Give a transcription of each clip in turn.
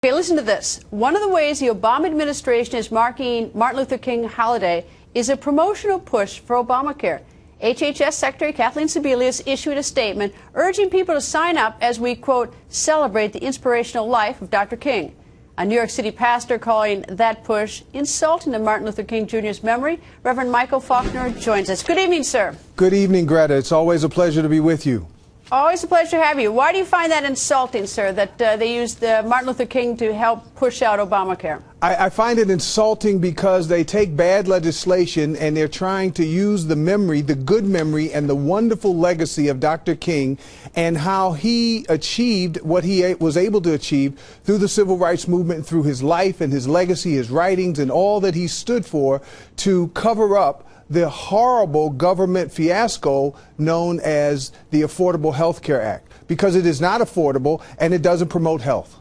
Okay, listen to this. One of the ways the Obama administration is marking Martin Luther King holiday is a promotional push for Obamacare. HHS Secretary Sebelius issued a statement urging people to sign up as we, quote, celebrate the inspirational life of Dr. King. A New York City pastor calling that push insulting to Martin Luther King Jr.'s memory. Reverend Michael Faulkner joins us. Good evening, sir. Good evening, Greta. It's always a pleasure to be with you. Always a pleasure to have you. Why do you find that insulting, sir, that they used Martin Luther King to help push out Obamacare? I find it insulting because they take bad legislation and they're trying to use the memory, the good memory, and the wonderful legacy of Dr. King and how he achieved what he was able to achieve through the civil rights movement, through his life and his legacy, his writings, and all that he stood for to cover up the horrible government fiasco known as the Affordable Health Care Act, because it is not affordable and it doesn't promote health.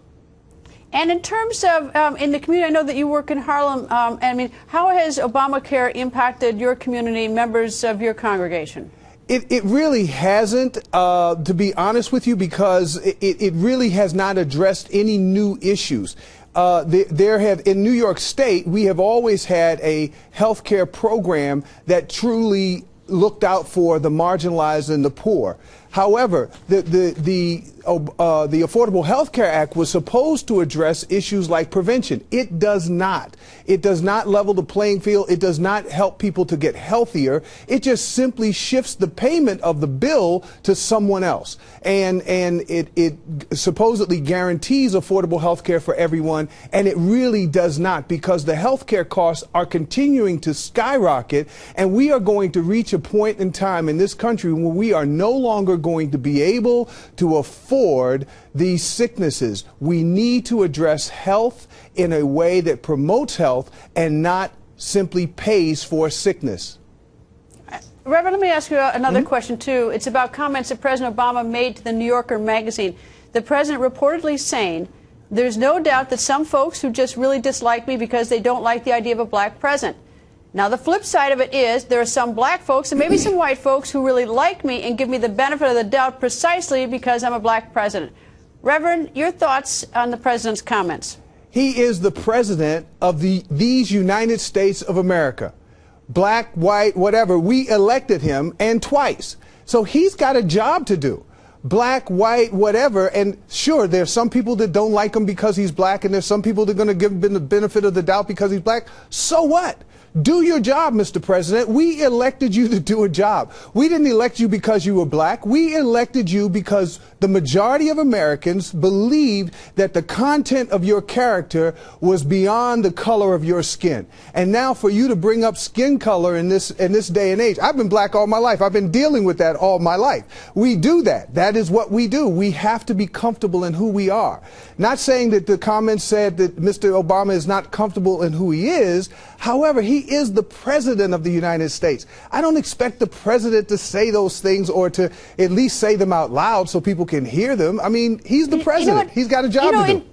And in terms of in the community, I know that you work in Harlem. I mean, how has Obamacare impacted your community, members of your congregation? It really hasn't, to be honest with you, because it really has not addressed any new issues. In New York State, we have always had a health care program that truly looked out for the marginalized and the poor. However, the Affordable Health Care Act was supposed to address issues like prevention. It does not. It does not level the playing field. It does not help people to get healthier. It just simply shifts the payment of the bill to someone else. And it supposedly guarantees affordable health care for everyone, and it really does not, because the health care costs are continuing to skyrocket, and we are going to reach a point in time in this country where we are no longer going to be able to afford these sicknesses. We need to address health in a way that promotes health and not simply pays for sickness. Reverend, let me ask you another question, too. It's about comments that President Obama made to the New Yorker magazine. The president reportedly saying, "There's no doubt that some folks who just really dislike me because they don't like the idea of a black president. Now, the flip side of it is there are some black folks and maybe some white folks who really like me and give me the benefit of the doubt precisely because I'm a black president." Reverend, your thoughts on the president's comments? He is the president of these United States of America. Black, white, whatever. We elected him, and twice. So he's got a job to do. Black, white, whatever. And sure, there's some people that don't like him because he's black, and there's some people that are going to give him the benefit of the doubt because he's black. So what? Do your job, Mr. President. We elected you to do a job. We didn't elect you because you were black. We elected you because the majority of Americans believed that the content of your character was beyond the color of your skin. And now for you to bring up skin color in this day and age, I've been black all my life. I've been dealing with that all my life. We do that. That is what we do. We have to be comfortable in who we are. Not saying that the comments said that Mr. Obama is not comfortable in who he is. However, he is the president of the United States. I don't expect the president to say those things or to at least say them out loud so people can hear them. I mean, he's the president. He's got a job to do.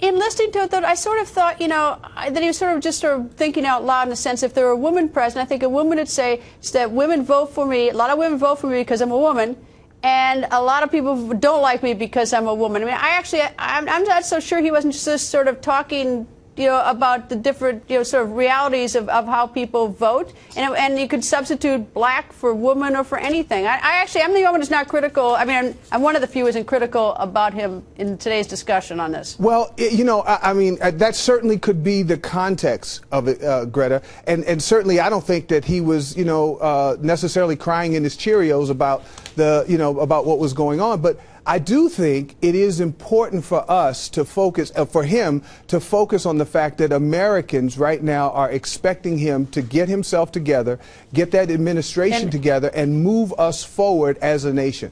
In listening to it, though, I sort of thought, that he was sort of thinking out loud in the sense, if there were a woman president, I think a woman would say that women vote for me, a lot of women vote for me because I'm a woman, and a lot of people don't like me because I'm a woman. I mean, I'm not so sure he wasn't just sort of talking about the different, sort of realities of how people vote. And you could substitute black for woman or for anything. I'm the woman who's not critical. I mean, I'm one of the few who isn't critical about him in today's discussion on this. Well, I mean, that certainly could be the context of it, Greta. And certainly I don't think that he was, necessarily crying in his Cheerios about about what was going on. But I do think it is important for us to focus, for him to focus on the fact that Americans right now are expecting him to get himself together, get that administration together, and move us forward as a nation.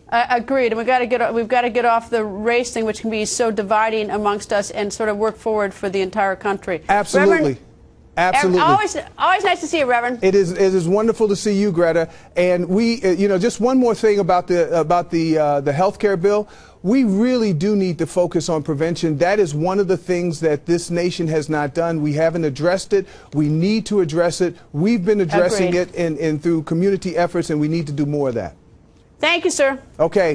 Agreed. And we've got to get off the race thing, which can be so dividing amongst us, and sort of work forward for the entire country. Absolutely. Reverend, absolutely. Always nice to see you, Reverend. It is wonderful to see you, Greta. And we, just one more thing about the health care bill. We really do need to focus on prevention. That is one of the things that this nation has not done. We haven't addressed it. We need to address it. We've been addressing it through community efforts, and we need to do more of that. Thank you, sir. Okay.